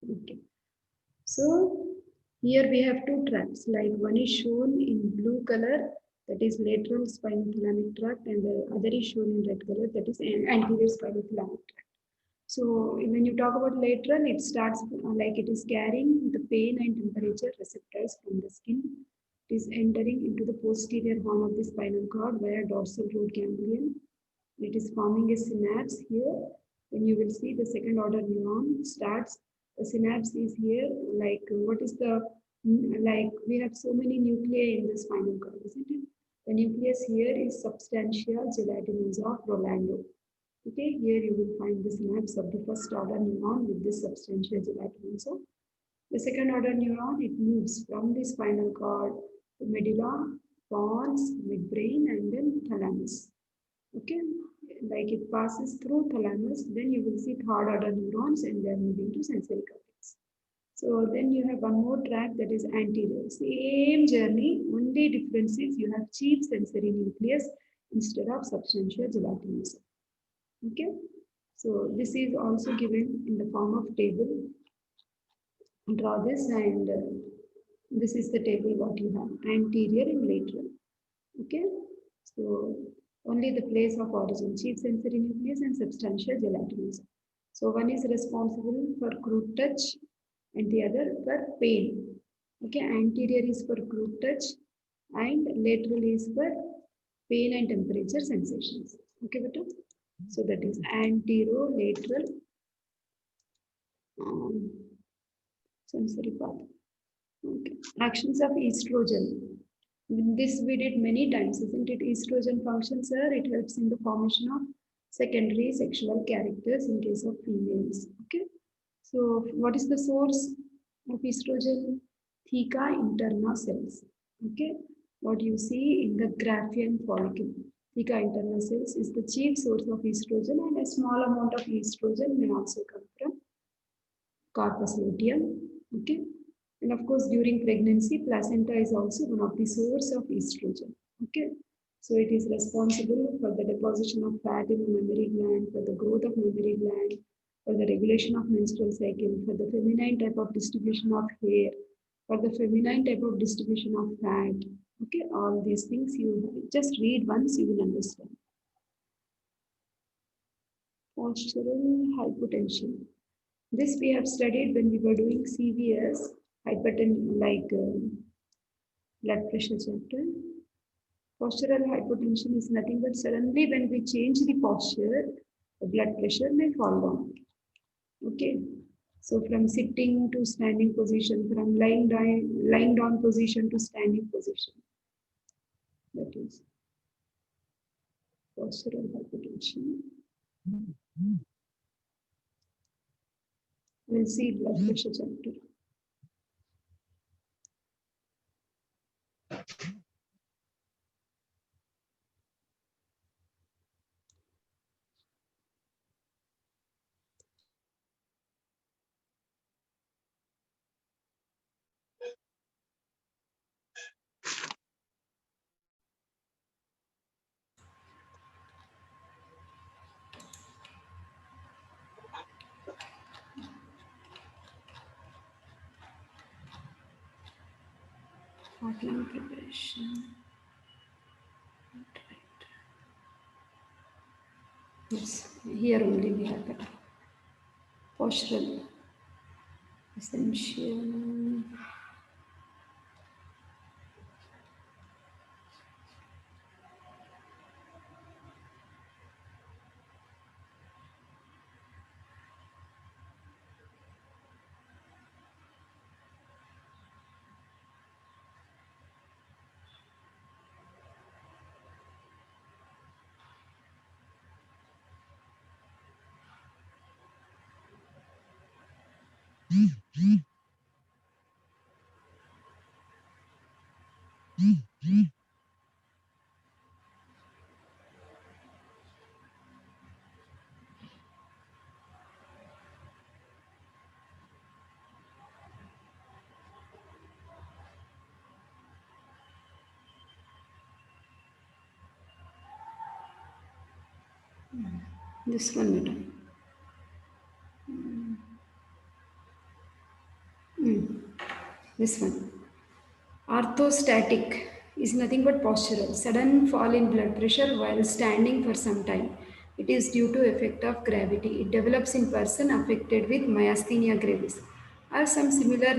Okay. So here we have two tracts, like one is shown in blue color, that is lateral spinothalamic tract, and the other is shown in red color, that is anterior spinothalamic tract. So when you talk about lateral, it starts like it is carrying the pain and temperature receptors from the skin. It is entering into the posterior horn of the spinal cord via dorsal root ganglion. It is forming a synapse here. Then you will see the second order neuron starts. The synapse is here. Like what is the, like we have so many nuclei in the spinal cord, isn't it? The nucleus here is substantia gelatinosa prolongata. Okay, here you will find the synapse of the first order neuron with this substantia gelatinosa. The second order neuron, it moves from the spinal cord to medulla, pons, midbrain, and then thalamus. Okay, like it passes through thalamus, then you will see third order neurons and they are moving to sensory cortex. So then you have one more track that is anterior. Same journey, only difference is you have chief sensory nucleus instead of substantia gelatinosa. Okay, so this is also given in the form of table. Draw this and this is the table what you have, anterior and lateral. Okay, so only the place of origin, chief sensory nucleus and substantia gelatinosa. So one is responsible for crude touch and the other for pain. Okay, anterior is for crude touch and lateral is for pain and temperature sensations. Okay, beta? So that is anterolateral um, sensory path. Okay. Actions of estrogen. This we did many times, isn't it? Estrogen function, sir, it helps in the formation of secondary sexual characters in case of females. Okay. So what is the source of estrogen? Theca interna cells. Okay. What you see in the Graafian follicle. Theca interna cells is the chief source of estrogen, and a small amount of estrogen may also come from corpus luteum. Okay. And of course, during pregnancy, placenta is also one of the source of estrogen. Okay. So it is responsible for the deposition of fat in the mammary gland, for the growth of mammary gland, for the regulation of menstrual cycle, for the feminine type of distribution of hair, for the feminine type of distribution of fat. Okay, all these things you just read once, you will understand. Postural hypotension. This we have studied when we were doing CVS, hypertension, like blood pressure chapter. Postural hypotension is nothing but suddenly when we change the posture, the blood pressure may fall down. Okay. So from sitting to standing position, from lying down position to standing position. That is postural hypotension. We'll see blood pressure chapter. Outline preparation. Yes, here only we have that. Postural essential. This one, madam. This one. Orthostatic is nothing but postural. Sudden fall in blood pressure while standing for some time. It is due to effect of gravity. It develops in person affected with myasthenia gravis or some similar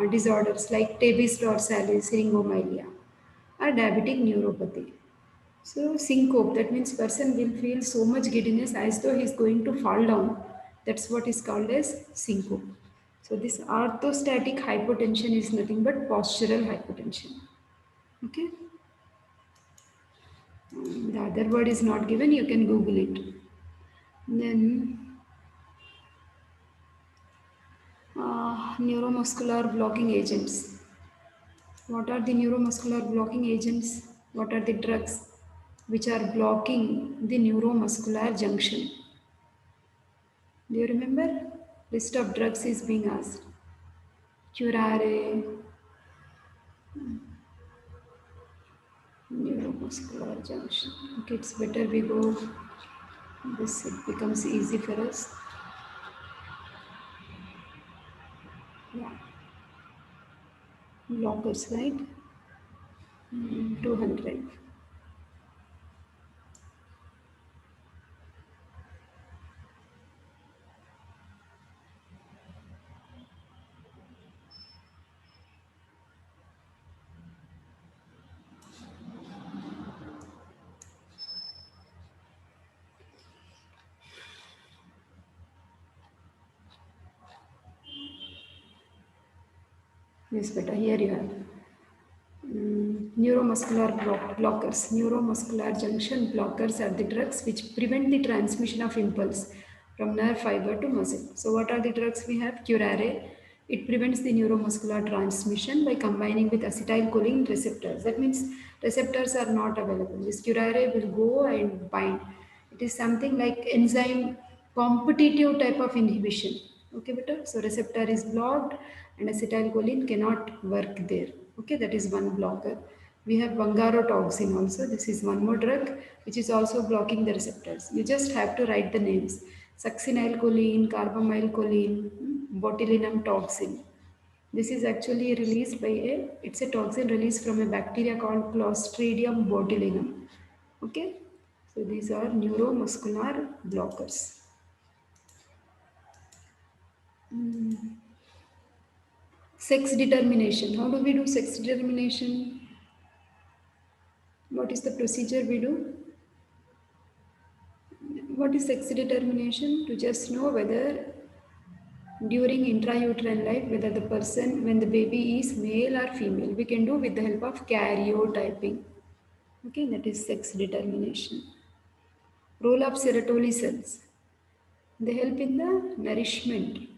disorders like tabes dorsalis, syringomyelia or diabetic neuropathy. So syncope, that means person will feel so much giddiness as though he is going to fall down. That's what is called as syncope. So this orthostatic hypotension is nothing but postural hypotension. Okay. The other word is not given, you can Google it. Then neuromuscular blocking agents. What are the neuromuscular blocking agents? What are the drugs which are blocking the neuromuscular junction? Do you remember? List of drugs is being asked. Curare, neuromuscular junction. Okay, it's better we go. This it becomes easy for us. Yeah. Blockers, right? 200. Yes, better. Here you have. Neuromuscular blockers. Neuromuscular junction blockers are the drugs which prevent the transmission of impulse from nerve fiber to muscle. So what are the drugs we have? Curare. It prevents the neuromuscular transmission by combining with acetylcholine receptors. That means receptors are not available. This curare will go and bind. It is something like enzyme competitive type of inhibition. Okay, better. So receptor is blocked and acetylcholine cannot work there. Okay, that is one blocker. We have bungarotoxin also. This is one more drug which is also blocking the receptors. You just have to write the names. Succinylcholine, carbamylcholine, botulinum toxin. This is actually released by it's a toxin released from a bacteria called Clostridium botulinum. Okay, so these are neuromuscular blockers. Sex determination. How do we do sex determination? What is the procedure we do? What is sex determination? To just know whether during intrauterine life, whether the person, when the baby is male or female, we can do with the help of karyotyping. Okay, that is sex determination. Role of Sertoli cells. They help in the nourishment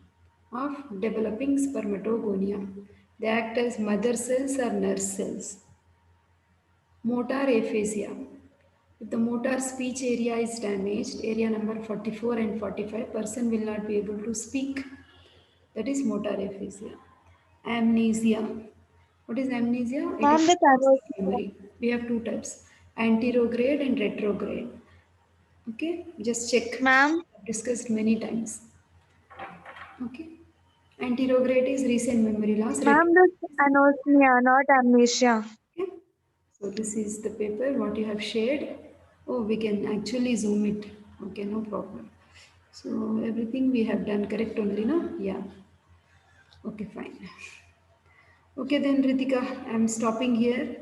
of developing spermatogonia. They act as mother cells or nurse cells. Motor aphasia. If the motor speech area is damaged, area number 44 and 45, person will not be able to speak. That is motor aphasia. Amnesia. What is amnesia? It Ma'am, is this anosmia. memory. We have two types, anterograde and retrograde. Okay, just check. Ma'am, I've discussed many times. Okay, anterograde is recent memory loss. ma'am, Retrograde this is anosmia, not amnesia. okay. So this is the paper what you have shared. Oh, we can actually zoom it. Okay, no problem. So everything we have done correct only, no? Yeah. Okay, fine. Okay then, Ritika, I'm stopping here.